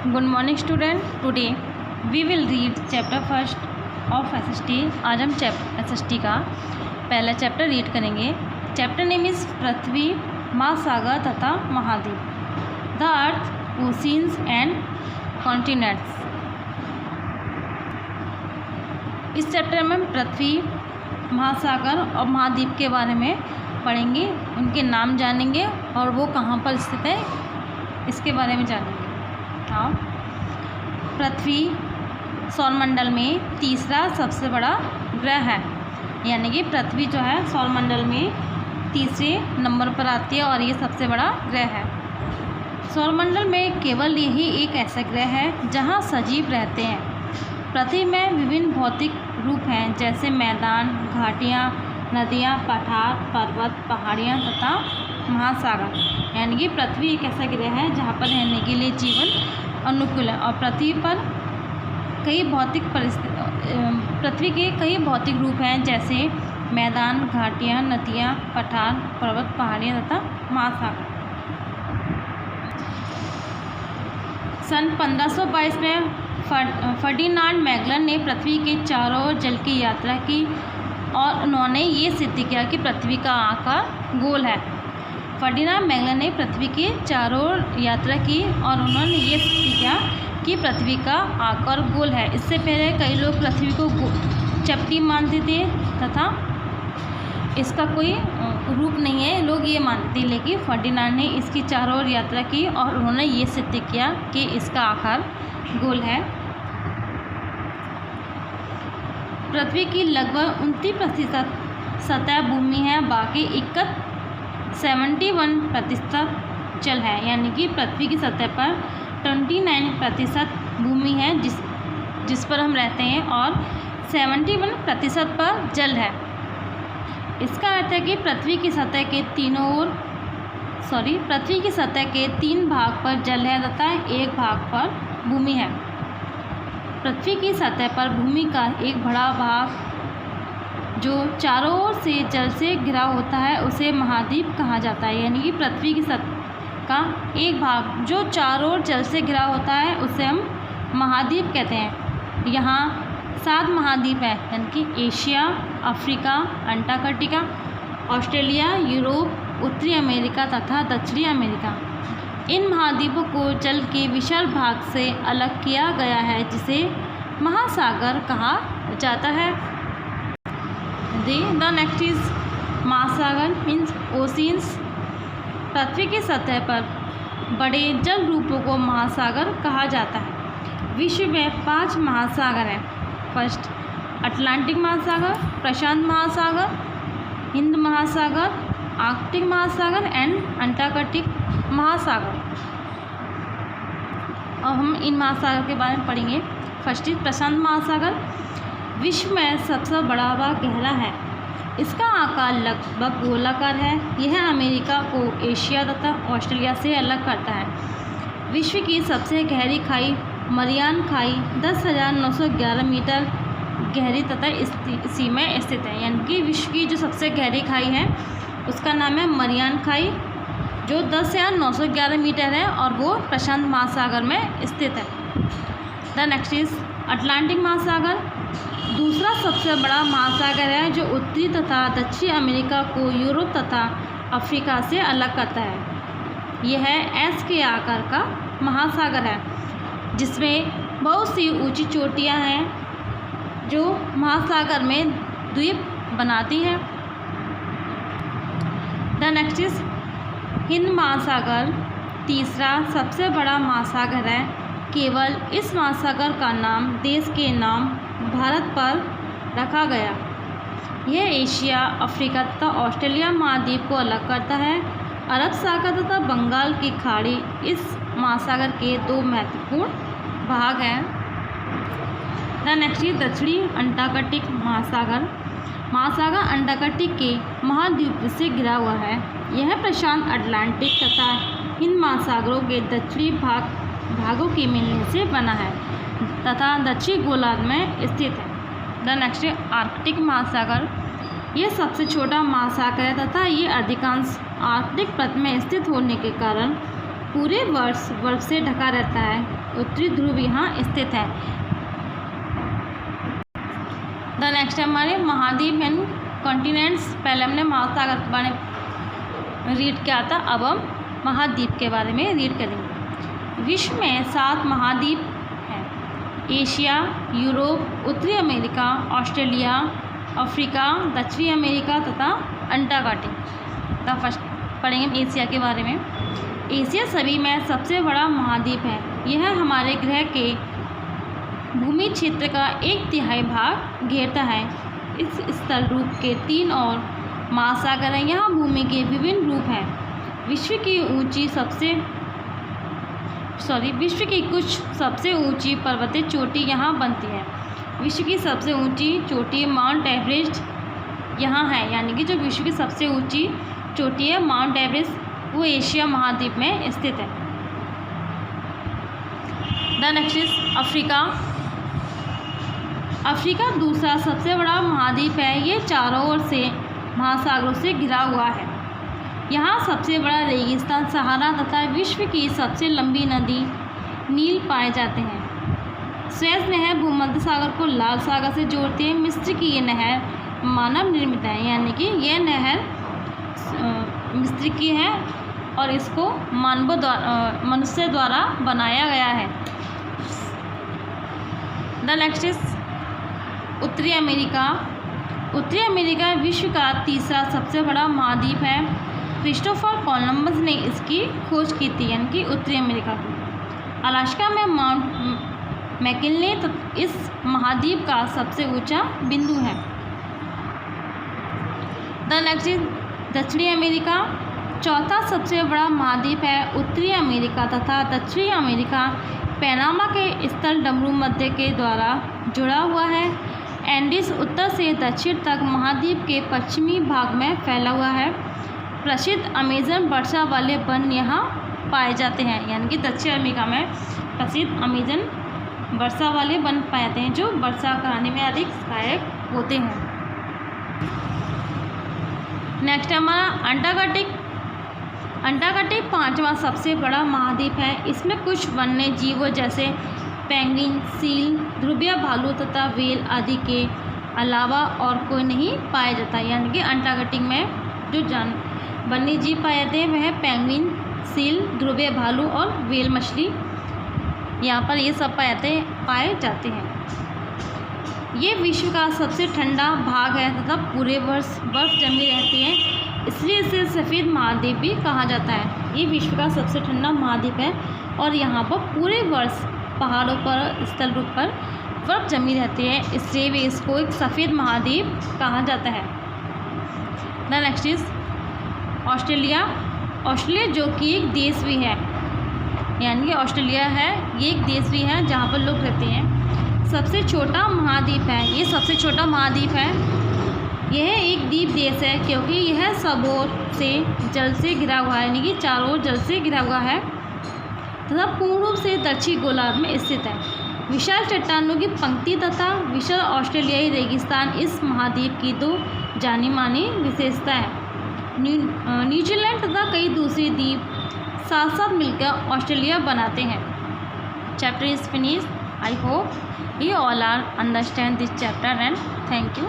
Good morning student. Today we will read chapter first of SST. आज हम SST का पहला चैप्टर रीड करेंगे। चैप्टर नेम इज़ पृथ्वी, महासागर तथा महाद्वीप, the earth, oceans and continents. इस चैप्टर में हम पृथ्वी, महासागर और महाद्वीप के बारे में पढ़ेंगे, उनके नाम जानेंगे और वो कहाँ पर स्थित है इसके बारे में जानेंगे। हाँ, पृथ्वी सौरमंडल में तीसरा सबसे बड़ा ग्रह है, यानी कि पृथ्वी जो है सौरमंडल में तीसरे नंबर पर आती है और ये सबसे बड़ा ग्रह है। सौरमंडल में केवल यही एक ऐसा ग्रह है जहाँ सजीव रहते हैं। पृथ्वी में विभिन्न भौतिक रूप हैं, जैसे मैदान, घाटियाँ, नदियाँ, पठार, पर्वत, पहाड़ियाँ तथा महासागर। यानी कि पृथ्वी एक ऐसा ग्रह है जहाँ पर रहने के लिए जीवन अनुकूल है और पृथ्वी पर पृथ्वी के कई भौतिक रूप हैं, जैसे मैदान, घाटियाँ, नदियाँ, पठार, पर्वत, पहाड़ियाँ तथा महासागर। सन 1522 में फर्डिनांड मैगलन ने पृथ्वी के चारों ओर जल की यात्रा की और उन्होंने ये सिद्ध किया कि पृथ्वी का आकार गोल है। फर्डिनांड मैगलन ने पृथ्वी के चारों ओर यात्रा की और उन्होंने ये सिद्ध किया कि पृथ्वी का आकार गोल है। इससे पहले कई लोग पृथ्वी को चपटी मानते थे तथा इसका कोई रूप नहीं है, लोग ये मानते थे, लेकिन फर्डिनांड ने इसकी चारों ओर यात्रा की और उन्होंने ये सिद्ध किया कि इसका आकार गोल है। पृथ्वी की लगभग 29% सतह भूमि है, बाकी 71% जल है। यानी कि पृथ्वी की सतह पर 29% भूमि है जिस पर हम रहते हैं और 71% पर जल है। इसका अर्थ है कि पृथ्वी की सतह के 3 भाग पर जल है तथा 1 भाग पर भूमि है। पृथ्वी की सतह पर भूमि का एक बड़ा भाग जो चारों ओर से जल से घिरा होता है उसे महाद्वीप कहा जाता है। यानी कि पृथ्वी की सतह का एक भाग जो चारों ओर जल से घिरा होता है उसे हम महाद्वीप कहते हैं। यहाँ 7 महाद्वीप हैं, यानी कि Asia, Africa, Antarctica, Australia, Europe, उत्तरी अमेरिका तथा दक्षिणी अमेरिका। इन महाद्वीपों को जल के विशाल भाग से अलग किया गया है, जिसे महासागर कहा जाता है। द नेक्स्ट इज महासागर मीन्स ओशियंस। पृथ्वी की सतह पर बड़े जल रूपों को महासागर कहा जाता है। विश्व में 5 महासागर हैं। फर्स्ट अटलांटिक महासागर, प्रशांत महासागर, हिंद महासागर, आर्कटिक महासागर एंड अंटार्कटिक महासागर। अब हम इन महासागर के बारे में पढ़ेंगे। फर्स्ट इज प्रशांत महासागर। विश्व में सबसे बड़ा व गहरा है। इसका आकार लगभग गोलाकार है। यह अमेरिका को एशिया तथा ऑस्ट्रेलिया से अलग करता है। विश्व की सबसे गहरी खाई मरियान खाई 10,911 मीटर गहरी तथा इसी में स्थित है। यानी कि विश्व की जो सबसे गहरी खाई है उसका नाम है मरियान खाई, जो 10,911 मीटर है और वो प्रशांत महासागर में स्थित है। द नेक्स्ट इज अटलांटिक महासागर। दूसरा सबसे बड़ा महासागर है जो उत्तरी तथा दक्षिणी अमेरिका को यूरोप तथा अफ्रीका से अलग करता है। यह एस के आकार का महासागर है, जिसमें बहुत सी ऊंची चोटियां हैं जो महासागर में द्वीप बनाती हैं। द नेक्स्ट इज हिंद महासागर। तीसरा सबसे बड़ा महासागर है। केवल इस महासागर का नाम देश के नाम भारत पर रखा गया। यह एशिया, अफ्रीका तथा ऑस्ट्रेलिया महाद्वीप को अलग करता है। अरब सागर तथा बंगाल की खाड़ी इस महासागर के 2 महत्वपूर्ण भाग हैं। द नेक्स्ट इज दक्षिणी अंटार्कटिक महासागर। महासागर अंटार्कटिक के महाद्वीप से घिरा हुआ है। यह प्रशांत, अटलांटिक तथा हिंद महासागरों के दक्षिणी भागों के मिलने से बना है तथा दक्षिणी गोलार्ध में स्थित है। द नेक्स्ट आर्कटिक महासागर। यह सबसे छोटा महासागर है तथा ये अधिकांश आर्कटिक प्रदेश में स्थित होने के कारण पूरे वर्ष बर्फ से ढका रहता है। उत्तरी ध्रुव यहाँ स्थित है। द नेक्स्ट है हमारे महाद्वीप एंड कॉन्टिनेंट्स। पहले हमने महासागर के बारे में रीड किया था, अब हम महाद्वीप के बारे में रीड करेंगे। विश्व में 7 महाद्वीप हैं। एशिया, यूरोप, उत्तरी अमेरिका, ऑस्ट्रेलिया, अफ्रीका, दक्षिणी अमेरिका तथा अंटार्कटिका। तो फर्स्ट पढ़ेंगे हम एशिया के बारे में। एशिया सभी में सबसे बड़ा महाद्वीप है। यह हमारे ग्रह के भूमि क्षेत्र का 1/3 भाग घेरता है। इस स्थल रूप के 3 और महासागर हैं। यहाँ भूमि के विभिन्न रूप हैं। विश्व की कुछ सबसे ऊंची पर्वतीय चोटी यहाँ बनती है। विश्व की सबसे ऊंची चोटी माउंट एवरेस्ट यहाँ है, यानी कि जो विश्व की सबसे ऊंची चोटी है माउंट एवरेस्ट, वो एशिया महाद्वीप में स्थित है। The next is Africa. Africa दूसरा सबसे बड़ा महाद्वीप है। ये चारों ओर से महासागरों से घिरा हुआ है। यहाँ सबसे बड़ा रेगिस्तान सहारा तथा विश्व की सबसे लंबी नदी नील पाए जाते हैं। स्वेज नहर भूमध्य सागर को लाल सागर से जोड़ती है। मिस्र की ये नहर मानव निर्मित है, यानी कि यह नहर मिस्र की है और इसको मनुष्य द्वारा बनाया गया है। द नेक्स्ट इज उत्तरी अमेरिका। उत्तरी अमेरिका विश्व का तीसरा सबसे बड़ा महाद्वीप है। क्रिस्टोफर कोलंबस ने इसकी खोज की थी, यानी कि उत्तरी अमेरिका की। अलास्का में माउंट मैकिन्ले इस महाद्वीप का सबसे ऊंचा बिंदु है। द नेक्स्ट इज दक्षिणी अमेरिका। चौथा सबसे बड़ा महाद्वीप है। उत्तरी अमेरिका तथा दक्षिणी अमेरिका पैनामा के स्थल डमरू मध्य के द्वारा जुड़ा हुआ है। एंडीज उत्तर से दक्षिण तक महाद्वीप के पश्चिमी भाग में फैला हुआ है। प्रसिद्ध अमेजन वर्षा वाले वन यहाँ पाए जाते हैं, यानी कि दक्षिण अमेरिका में प्रसिद्ध अमेजन वर्षा वाले वन पाए जाते हैं, जो वर्षा कराने में अधिक सहायक होते हैं। नेक्स्ट हमारा अंटार्कटिक। अंटार्कटिक 5वां सबसे बड़ा महाद्वीप है। इसमें कुछ वन्य जीवों जैसे पेंगुइन, सील, ध्रुवीय भालू तथा व्हेल आदि के अलावा और कोई नहीं पाया जाता, यानी कि अंटार्कटिक में जो वन्य जीव पाए जाते हैं वह पेंगुइन, सील, ध्रुवीय भालू और व्हेल मछली, यहाँ पर ये सब पाए जाते हैं। ये विश्व का सबसे ठंडा भाग है तथा पूरे वर्ष बर्फ जमी रहती है, इसलिए इसे सफ़ेद महाद्वीप भी कहा जाता है। ये विश्व का सबसे ठंडा महाद्वीप है और यहाँ पर पूरे वर्ष पहाड़ों पर स्थल रूप पर बर्फ जमी रहती है, इसलिए भी इसको एक सफ़ेद महाद्वीप कहा जाता है। The next is Australia. Australia जो कि एक देश भी है, यानी कि ऑस्ट्रेलिया है ये एक देश भी है जहाँ पर लोग रहते हैं। सबसे छोटा महाद्वीप है, ये सबसे छोटा महाद्वीप है। यह एक द्वीप देश है क्योंकि यह सब ओर से जल से घिरा हुआ है, यानी कि चारों ओर जल से घिरा हुआ है तथा पूर्ण रूप से दक्षिणी गोलार्ध में स्थित है। विशाल चट्टानों की पंक्ति तथा विशाल ऑस्ट्रेलियाई रेगिस्तान इस महाद्वीप की 2 जानी मानी विशेषता है। न्यूजीलैंड तथा कई दूसरे द्वीप साथ साथ मिलकर ऑस्ट्रेलिया बनाते हैं। Chapter is finished. I hope you all are understand this chapter and thank you.